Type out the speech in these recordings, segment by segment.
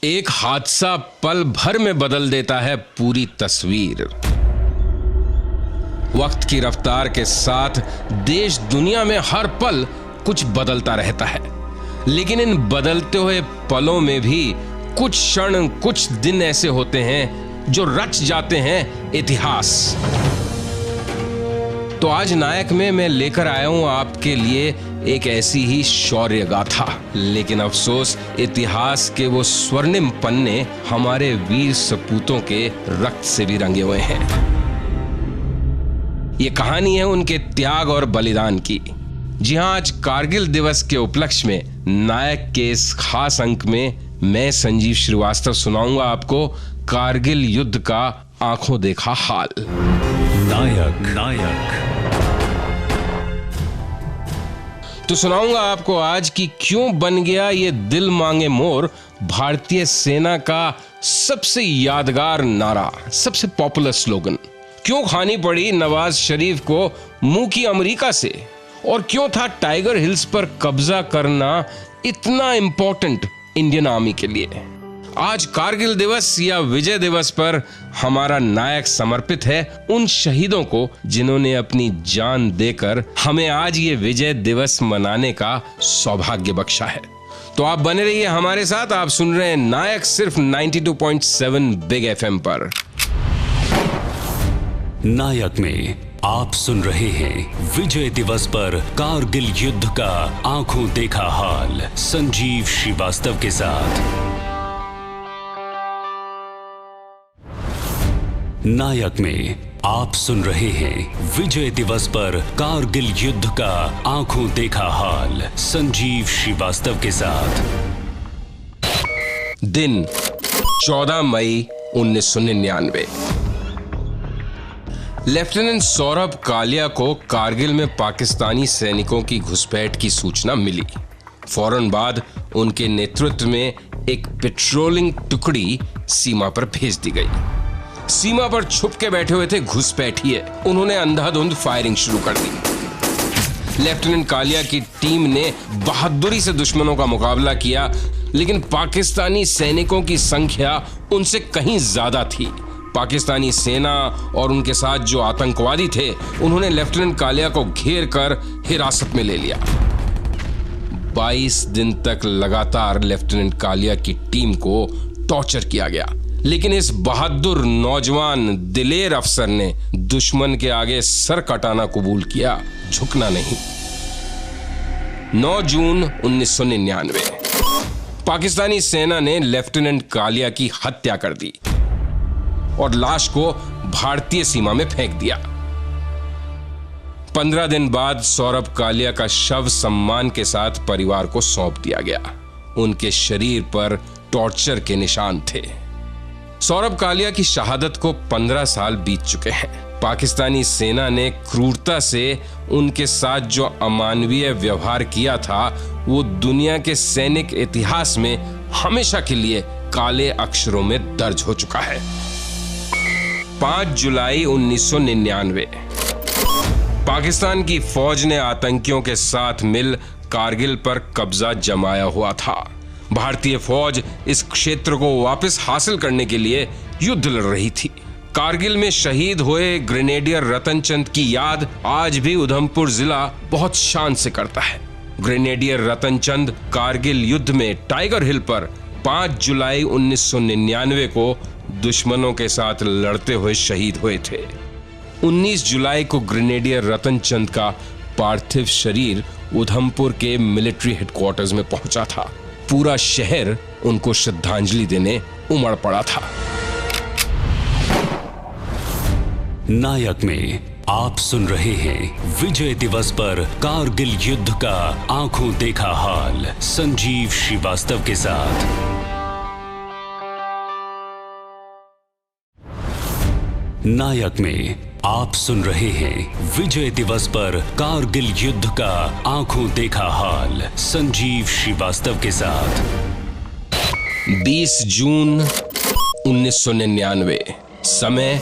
एक हादसा पल भर में बदल देता है पूरी तस्वीर। वक्त की रफ्तार के साथ देश दुनिया में हर पल कुछ बदलता रहता है, लेकिन इन बदलते हुए पलों में भी कुछ क्षण, कुछ दिन ऐसे होते हैं जो रच जाते हैं इतिहास। तो आज नायक में मैं लेकर आया हूं आपके लिए एक ऐसी ही शौर्य गाथा, लेकिन अफसोस इतिहास के वो स्वर्णिम पन्ने हमारे वीर सपूतों के रक्त से भी रंगे हुए हैं। ये कहानी है उनके त्याग और बलिदान की। जी हां, आज कारगिल दिवस के उपलक्ष्य में नायक के इस खास अंक में मैं संजीव श्रीवास्तव सुनाऊंगा आपको कारगिल युद्ध का आंखों देखा हाल। नायक तो सुनाऊंगा आपको आज कि क्यों बन गया ये दिल मांगे मोर भारतीय सेना का सबसे यादगार नारा, सबसे पॉपुलर स्लोगन। क्यों खानी पड़ी नवाज शरीफ को मुंह की अमेरिका से, और क्यों था टाइगर हिल्स पर कब्जा करना इतना इंपॉर्टेंट इंडियन आर्मी के लिए। आज कारगिल दिवस या विजय दिवस पर हमारा नायक समर्पित है उन शहीदों को जिन्होंने अपनी जान देकर हमें आज ये विजय दिवस मनाने का सौभाग्य बख्शा है। तो आप बने रहिए हमारे साथ। आप सुन रहे हैं नायक सिर्फ 92.7 बिग एफएम पर। नायक में आप सुन रहे हैं विजय दिवस पर कारगिल युद्ध का आंखों देखा हाल संजीव श्रीवास्तव के साथ। नायक में आप सुन रहे हैं विजय दिवस पर कारगिल युद्ध का आंखों देखा हाल संजीव श्रीवास्तव के साथ। दिन 14 मई 1999। लेफ्टिनेंट सौरभ कालिया को कारगिल में पाकिस्तानी सैनिकों की घुसपैठ की सूचना मिली। फौरन बाद उनके नेतृत्व में एक पेट्रोलिंग टुकड़ी सीमा पर भेज दी गई। सीमा पर छुप के बैठे हुए थे घुसपैठिए। उन्होंने अंधाधुंध फायरिंग शुरू कर दी। लेफ्टिनेंट कालिया की टीम ने बहादुरी से दुश्मनों का मुकाबला किया, लेकिन पाकिस्तानी सैनिकों की संख्या उनसे कहीं ज्यादा थी। पाकिस्तानी सेना और उनके साथ जो आतंकवादी थे, उन्होंने लेफ्टिनेंट कालिया को घेर कर हिरासत में ले लिया। 22 दिन तक लगातार लेफ्टिनेंट कालिया की टीम को टॉर्चर किया गया, लेकिन इस बहादुर नौजवान दिलेर अफसर ने दुश्मन के आगे सर कटाना कबूल किया, झुकना नहीं। 9 जून 1999 पाकिस्तानी सेना ने लेफ्टिनेंट कालिया की हत्या कर दी और लाश को भारतीय सीमा में फेंक दिया। 15 दिन बाद सौरभ कालिया का शव सम्मान के साथ परिवार को सौंप दिया गया। उनके शरीर पर टॉर्चर के निशान थे। सौरभ कालिया की शहादत को 15 साल बीत चुके हैं। पाकिस्तानी सेना ने क्रूरता से उनके साथ जो अमानवीय व्यवहार किया था, वो दुनिया के सैनिक इतिहास में हमेशा के लिए काले अक्षरों में दर्ज हो चुका है। 5 जुलाई 1999 पाकिस्तान की फौज ने आतंकियों के साथ मिल कारगिल पर कब्जा जमाया हुआ था। भारतीय फौज इस क्षेत्र को वापस हासिल करने के लिए युद्ध लड़ रही थी। कारगिल में शहीद हुए ग्रेनेडियर रतन चंद की याद आज भी उधमपुर जिला बहुत शान से करता है। ग्रेनेडियर रतन चंद कारगिल युद्ध में टाइगर हिल पर 5 जुलाई 1999 को दुश्मनों के साथ लड़ते हुए शहीद हुए थे। 19 जुलाई को ग्रेनेडियर रतन चंद का पार्थिव शरीर उधमपुर के मिलिट्री हेडक्वार्टर्स में पहुंचा था। पूरा शहर उनको श्रद्धांजलि देने उमड़ पड़ा था। नायक में आप सुन रहे हैं विजय दिवस पर कारगिल युद्ध का आंखों देखा हाल संजीव श्रीवास्तव के साथ। नायक में आप सुन रहे हैं विजय दिवस पर कारगिल युद्ध का आंखों देखा हाल संजीव श्रीवास्तव के साथ। 20 जून 1999 समय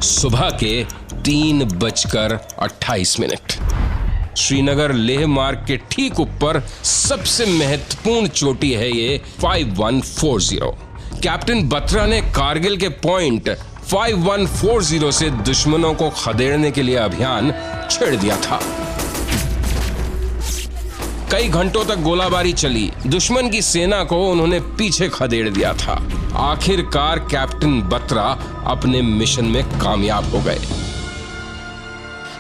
सुबह के 3:28। श्रीनगर लेह मार्ग के ठीक ऊपर सबसे महत्वपूर्ण चोटी है ये 5140। कैप्टन बत्रा ने कारगिल के पॉइंट 5140 से दुश्मनों को खदेड़ने के लिए अभियान छेड़ दिया था। कई घंटों तक गोलाबारी चली। दुश्मन की सेना को उन्होंने पीछे खदेड़ दिया था। आखिरकार कैप्टन बत्रा अपने मिशन में कामयाब हो गए।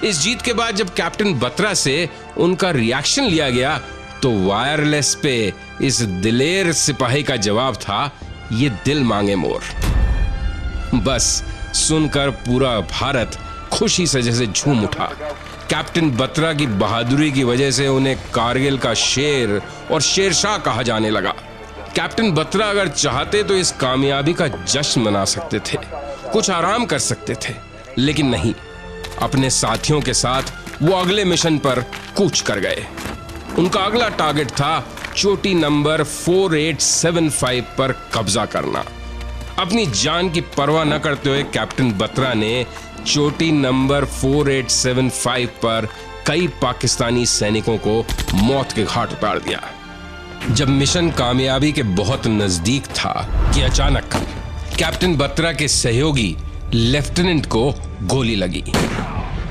इस जीत के बाद जब कैप्टन बत्रा से उनका रिएक्शन लिया गया तो वायरलेस पे इस दिलेर सिपाही का जवाब था, ये दिल मांगे मोर। बस सुनकर पूरा भारत खुशी से जैसे झूम उठा। कैप्टन बत्रा की बहादुरी की वजह से उन्हें कारगिल का शेर और शेरशाह कहा जाने लगा। कैप्टन बत्रा अगर चाहते तो इस कामयाबी का जश्न मना सकते थे, कुछ आराम कर सकते थे, लेकिन नहीं। अपने साथियों के साथ वो अगले मिशन पर कूच कर गए। उनका अगला टारगेट था चोटी नंबर 4875 पर कब्जा करना। अपनी जान की परवाह न करते हुए कैप्टन बत्रा ने चोटी नंबर 4875 पर कई पाकिस्तानी सैनिकों को मौत के घाट उतार दिया। जब मिशन कामयाबी के बहुत नजदीक था कि अचानक कैप्टन बत्रा के सहयोगी लेफ्टिनेंट को गोली लगी।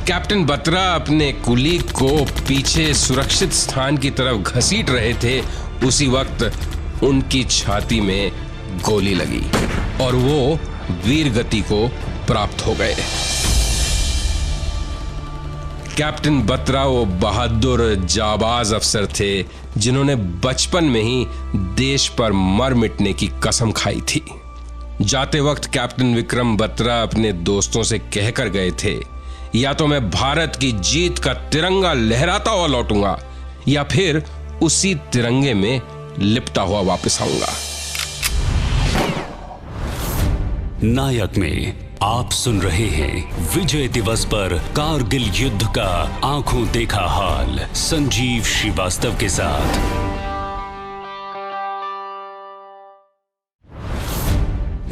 कैप्टन बत्रा अपने कुलीग को पीछे सुरक्षित स्थान की तरफ घसीट रहे थे। उसी वक्त उनकी छाती में गोली लगी और वो वीर गति को प्राप्त हो गए। कैप्टन बत्रा वो बहादुर जाबाज अफसर थे जिन्होंने बचपन में ही देश पर मर मिटने की कसम खाई थी। जाते वक्त कैप्टन विक्रम बत्रा अपने दोस्तों से कहकर गए थे, या तो मैं भारत की जीत का तिरंगा लहराता हुआ लौटूंगा या फिर उसी तिरंगे में लिपटा हुआ वापस आऊंगा। नायक में आप सुन रहे हैं विजय दिवस पर कारगिल युद्ध का आंखों देखा हाल संजीव श्रीवास्तव के साथ।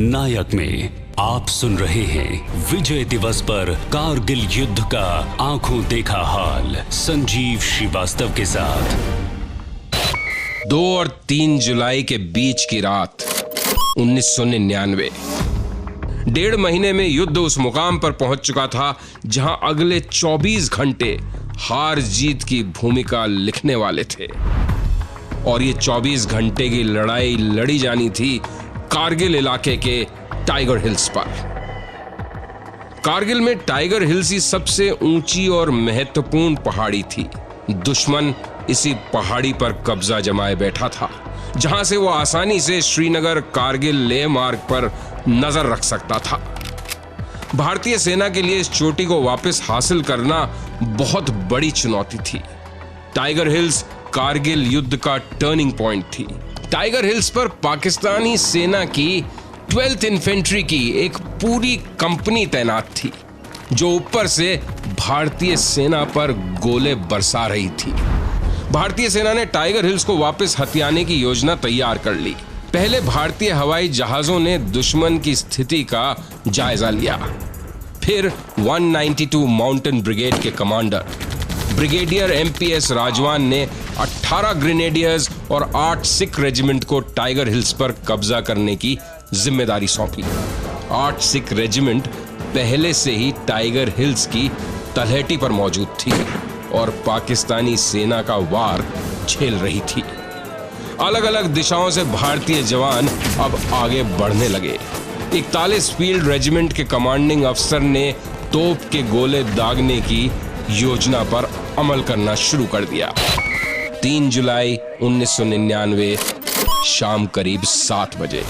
नायक में आप सुन रहे हैं विजय दिवस पर कारगिल युद्ध का आंखों देखा हाल संजीव श्रीवास्तव के साथ। 2 और 3 जुलाई के बीच की रात 1999। 1.5 महीने में युद्ध उस मुकाम पर पहुंच चुका था जहां अगले 24 घंटे हार जीत की भूमिका लिखने वाले थे। और ये 24 घंटे की लड़ाई लड़ी जानी थी कारगिल इलाके के टाइगर हिल्स पर। कारगिल में टाइगर हिल्स ही सबसे ऊंची और महत्वपूर्ण पहाड़ी थी। दुश्मन इसी पहाड़ी पर कब्जा जमाए बैठा था, जहां से वो आसानी से श्रीनगर कारगिल लेह मार्ग पर नजर रख सकता था। भारतीय सेना के लिए इस चोटी को वापस हासिल करना बहुत बड़ी चुनौती थी। टाइगर हिल्स कारगिल युद्ध का टर्निंग पॉइंट थी। टाइगर हिल्स पर पाकिस्तानी सेना की 12th इन्फेंट्री की एक पूरी कंपनी तैनात थी, जो ऊपर से भारतीय सेना पर गोले बरसा रही थी। भारतीय सेना ने टाइगर हिल्स को वापस हथियाने की योजना तैयार कर ली। पहले भारतीय हवाई जहाजों ने दुश्मन की स्थिति का जायजा लिया। फिर 192 माउंटेन ब्रिगेड के कमांडर ब्रिगेडियर MPS राजवान ने 18 ग्रेनेडियर्स और 8 सिख रेजिमेंट को टाइगर हिल्स पर कब्जा करने की जिम्मेदारी सौंपी। 8 सिख रेजिमेंट पहले से ही टाइगर हिल्स की तलहटी पर मौजूद थी और पाकिस्तानी सेना का वार झेल रही थी। अलग अलग दिशाओं से भारतीय जवान अब आगे बढ़ने लगे। 41 फील्ड रेजिमेंट के कमांडिंग अफसर ने तोप के गोले दागने की योजना पर अमल करना शुरू कर दिया। 3 जुलाई 1999 शाम करीब 7 बजे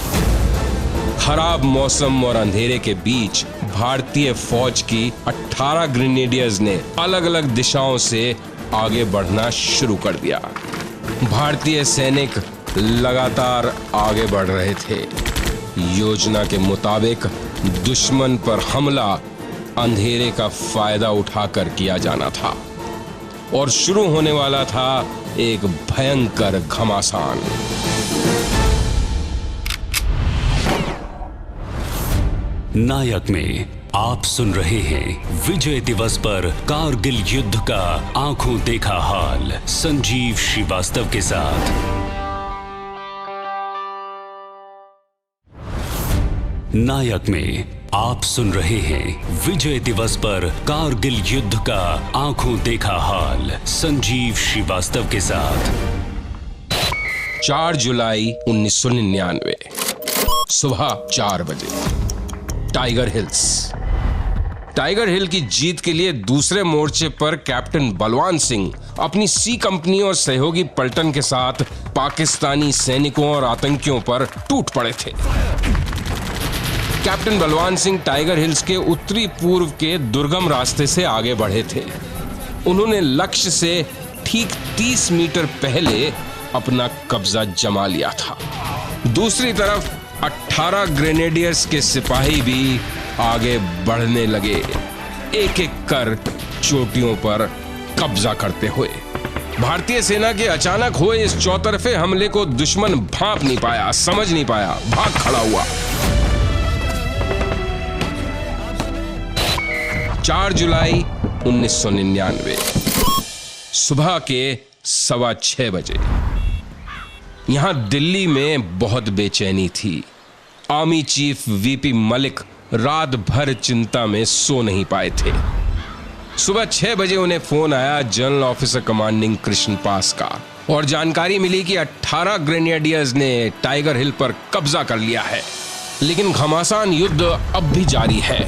खराब मौसम और अंधेरे के बीच भारतीय फौज की 18 ग्रेनेडियर्स ने अलग अलग दिशाओं से आगे बढ़ना शुरू कर दिया। भारतीय सैनिक लगातार आगे बढ़ रहे थे। योजना के मुताबिक दुश्मन पर हमला अंधेरे का फायदा उठाकर किया जाना था और शुरू होने वाला था एक भयंकर घमासान। नायक में आप सुन रहे हैं विजय दिवस पर कारगिल युद्ध का आंखों देखा हाल संजीव श्रीवास्तव के साथ। नायक में आप सुन रहे हैं विजय दिवस पर कारगिल युद्ध का आंखों देखा हाल संजीव श्रीवास्तव के साथ। 4 जुलाई 1999 सुबह 4 बजे टाइगर हिल की जीत के लिए दूसरे मोर्चे पर कैप्टन बलवान सिंह अपनी सी कंपनी और सहयोगी पलटन के साथ पाकिस्तानी सैनिकों और आतंकियों पर टूट पड़े थे। Captain Balwan Singh tiger hills के उत्तरी पूर्व के दुर्गम रास्ते से आगे बढ़े थे। उन्होंने लक्ष्य से ठीक 30 मीटर पहले अपना कब्जा जमा लिया था। दूसरी तरफ 18 ग्रेनेडियर्स के सिपाही भी आगे बढ़ने लगे, एक एक कर चोटियों पर कब्जा करते हुए। भारतीय सेना के अचानक हुए इस चौतरफे हमले को दुश्मन भांप नहीं पाया, समझ नहीं पाया, भाग खड़ा हुआ। 4 जुलाई 1999 सुबह के 6:15 बजे यहां दिल्ली में बहुत बेचैनी थी। आर्मी चीफ वीपी मलिक रात भर चिंता में सो नहीं पाए थे। सुबह 6 बजे उन्हें फोन आया जनरल ऑफिसर कमांडिंग कृष्ण पास का, और जानकारी मिली कि 18 ग्रेनेडियर्स ने टाइगर हिल पर कब्जा कर लिया है। लेकिन घमासान युद्ध अब भी जारी है।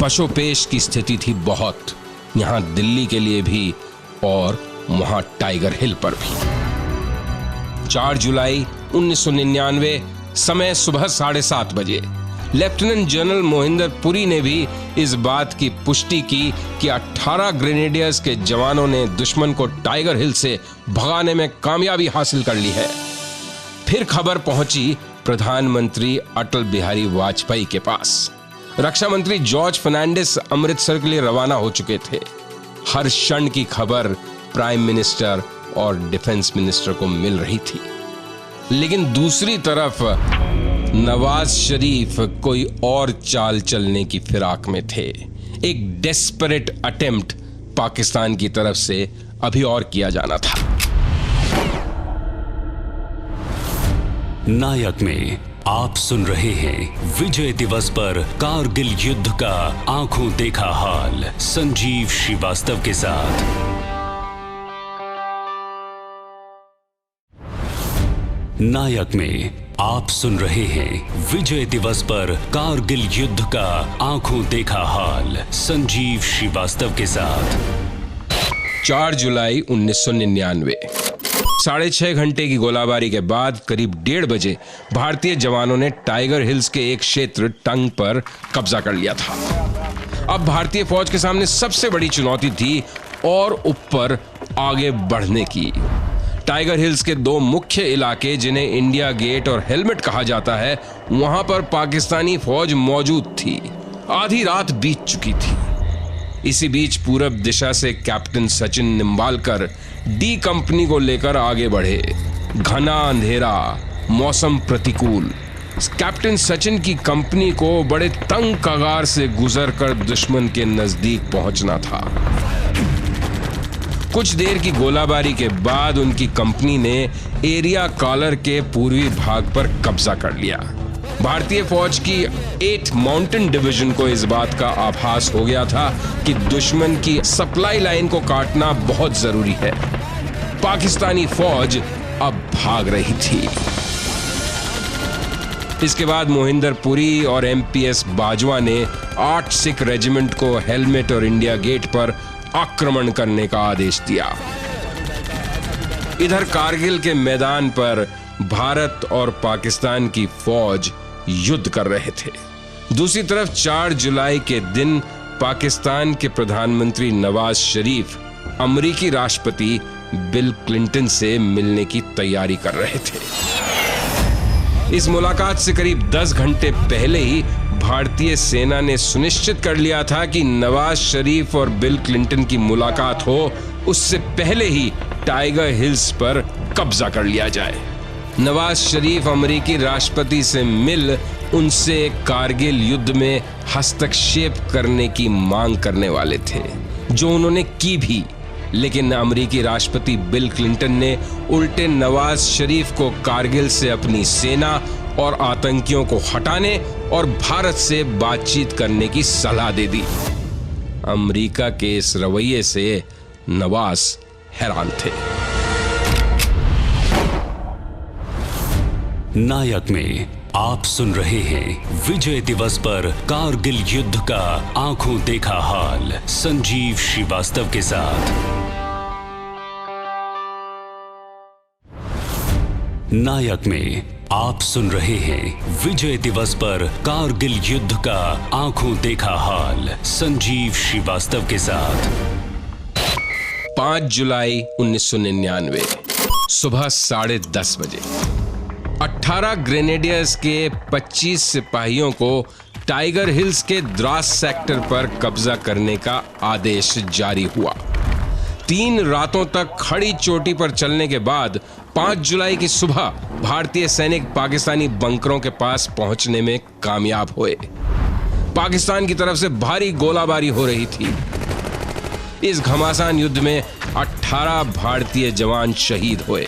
पशोपेश की स्थिति थी बहुत, यहां दिल्ली के लिए भी और वहां टाइगर हिल पर भी। 4 जुलाई 1999 समय सुबह 7:30 बजे लेफ्टिनेंट जनरल मोहिंदर पुरी ने भी इस बात की पुष्टि की कि 18 ग्रेनेडियर्स के जवानों ने दुश्मन को टाइगर हिल से भगाने में कामयाबी हासिल कर ली है। फिर खबर पहुंची प्रधानमंत्री अटल बिहारी वाजपेयी के पास। रक्षा मंत्री जॉर्ज फर्नांडिस अमृतसर के लिए रवाना हो चुके थे। हर क्षण की खबर प्राइम मिनिस्टर और डिफेंस मिनिस्टर को मिल रही थी। लेकिन दूसरी तरफ नवाज शरीफ कोई और चाल चलने की फिराक में थे। एक डेस्परेट अटेम्प्ट पाकिस्तान की तरफ से अभी और किया जाना था। नायक में आप सुन रहे हैं विजय दिवस पर कारगिल युद्ध का आंखों देखा हाल संजीव श्रीवास्तव के साथ। नायक में आप सुन रहे हैं विजय दिवस पर कारगिल युद्ध का आंखों देखा हाल संजीव श्रीवास्तव के साथ। 4 जुलाई 1999 6.5 घंटे की गोलाबारी के बाद करीब 1:30 बजे भारतीय जवानों ने टाइगर हिल्स के एक क्षेत्र टंग पर कब्जा कर लिया था। अब भारतीय फौज के सामने सबसे बड़ी चुनौती थी और ऊपर आगे बढ़ने की। टाइगर हिल्स के 2 मुख्य इलाके जिन्हें इंडिया गेट और हेलमेट कहा जाता है, वहां पर पाकिस्तानी फौज मौजूद थी। आधी रात बीत चुकी थी। इसी बीच पूरब दिशा से captain Sachin Nimbalkar D company को लेकर आगे बढ़े। घना अंधेरा, मौसम प्रतिकूल। कैप्टन सचिन की कंपनी को बड़े तंग कगार से गुजरकर दुश्मन के नजदीक पहुंचना था। कुछ देर की गोलाबारी के बाद उनकी कंपनी ने एरिया कॉलर के पूर्वी भाग पर कब्जा कर लिया। भारतीय फौज की 8 माउंटेन डिवीजन को इस बात का आभास हो गया था कि दुश्मन की सप्लाई लाइन को काटना बहुत जरूरी है। पाकिस्तानी फौज अब भाग रही थी। इसके बाद मोहिंदर पुरी और एमपीएस बाजवा ने 8 सिख रेजिमेंट को हेलमेट और इंडिया गेट पर आक्रमण करने का आदेश दिया। इधर कारगिल के मैदान पर भारत और पाकिस्तान की फौज युद्ध कर रहे थे। दूसरी तरफ 4 जुलाई के दिन पाकिस्तान के प्रधानमंत्री नवाज शरीफ अमेरिकी राष्ट्रपति बिल क्लिंटन से मिलने की तैयारी कर रहे थे। इस मुलाकात से करीब 10 घंटे पहले ही भारतीय सेना ने सुनिश्चित कर लिया था कि नवाज शरीफ और बिल क्लिंटन की मुलाकात हो, उससे पहले ही टाइगर हिल्स पर कब्जा कर लिया जाए। नवाज शरीफ अमेरिकी राष्ट्रपति से मिल उनसे कारगिल युद्ध में हस्तक्षेप करने की मांग करने वाले थे, जो उन्होंने की भी। लेकिन अमेरिकी राष्ट्रपति बिल क्लिंटन ने उल्टे नवाज शरीफ को कारगिल से अपनी सेना और आतंकियों को हटाने और भारत से बातचीत करने की सलाह दे दी। अमेरिका के इस रवैये से नवाज हैरान थे। नायक में आप सुन रहे हैं विजय दिवस पर कारगिल युद्ध का आंखों देखा हाल संजीव श्रीवास्तव के साथ। नायक में आप सुन रहे हैं विजय दिवस पर कारगिल युद्ध का आंखों देखा हाल संजीव श्रीवास्तव के साथ। 5 जुलाई 1999 सुबह 10:30 बजे 18 ग्रेनेडियर्स के 25 सिपाहियों को टाइगर हिल्स के द्रास सेक्टर पर कब्जा करने का आदेश जारी हुआ। 3 रातों तक खड़ी चोटी पर चलने के बाद 5 जुलाई की सुबह भारतीय सैनिक पाकिस्तानी बंकरों के पास पहुंचने में कामयाब हुए। पाकिस्तान की तरफ से भारी गोलाबारी हो रही थी। इस घमासान युद्ध में 18 भारतीय जवान शहीद हुए।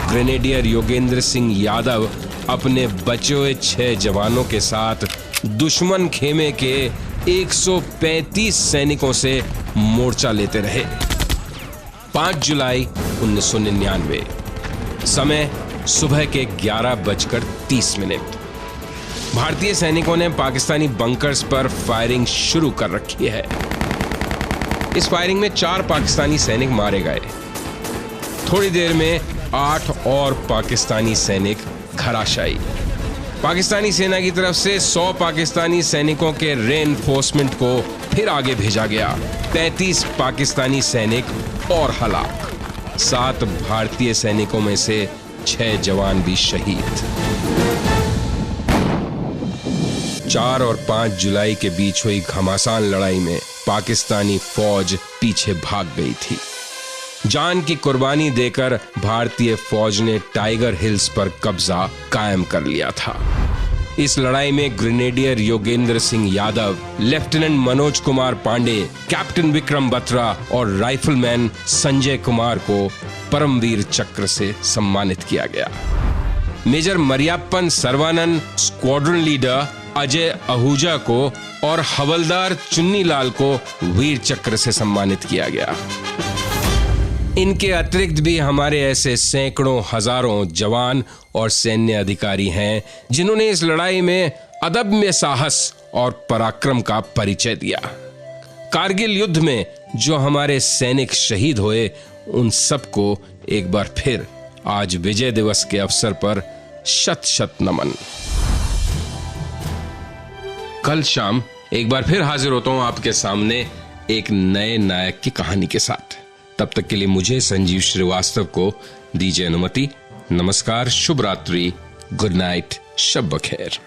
ग्रेनेडियर योगेंद्र सिंह यादव अपने बचे हुए 6 जवानों के साथ दुश्मन खेमे के 135 सैनिकों से मोर्चा लेते रहे। 5 जुलाई 1999 समय सुबह के 11:30। भारतीय सैनिकों ने पाकिस्तानी बंकर्स पर फायरिंग शुरू कर रखी है। इस फायरिंग में 4 पाकिस्तानी सैनिक मारे गए। थोड़ी देर में 8 और पाकिस्तानी सैनिक धराशायी। पाकिस्तानी सेना की तरफ से 100 पाकिस्तानी सैनिकों के रेनफोर्समेंट को फिर आगे भेजा गया। 35 पाकिस्तानी सैनिक और हलाक। 7 भारतीय सैनिकों में से 6 जवान भी शहीद। 4 और 5 जुलाई के बीच हुई घमासान लड़ाई में पाकिस्तानी फौज पीछे भाग गई थी। जान की कुर्बानी देकर भारतीय फौज ने टाइगर हिल्स पर कब्जा कायम कर लिया था। इस लड़ाई में grenadier Yogendra Singh Yadav, lieutenant Manoj Kumar Pandey, captain Vikram Batra और राइफलमैन संजय कुमार को परमवीर चक्र से सम्मानित किया गया। Major Mariappan Sarvanand, squadron leader Ajay Ahuja को और हवलदार चुन्नीलाल को वीर चक्र से सम्मानित किया गया। इनके अतिरिक्त भी हमारे ऐसे सैकड़ों हजारों जवान और सैन्य अधिकारी हैं जिन्होंने इस लड़ाई में अदम्य साहस और पराक्रम का परिचय दिया। कारगिल युद्ध में जो हमारे सैनिक शहीद हुए, उन सबको एक बार फिर आज विजय दिवस के अवसर पर शत शत नमन। कल शाम एक बार फिर हाजिर होता हूं आपके सामने एक नए नायक की कहानी के साथ। तब तक के लिए मुझे संजीव श्रीवास्तव को दीजिए अनुमति। नमस्कार, शुभ रात्रि, गुड नाइट, शब बखैर।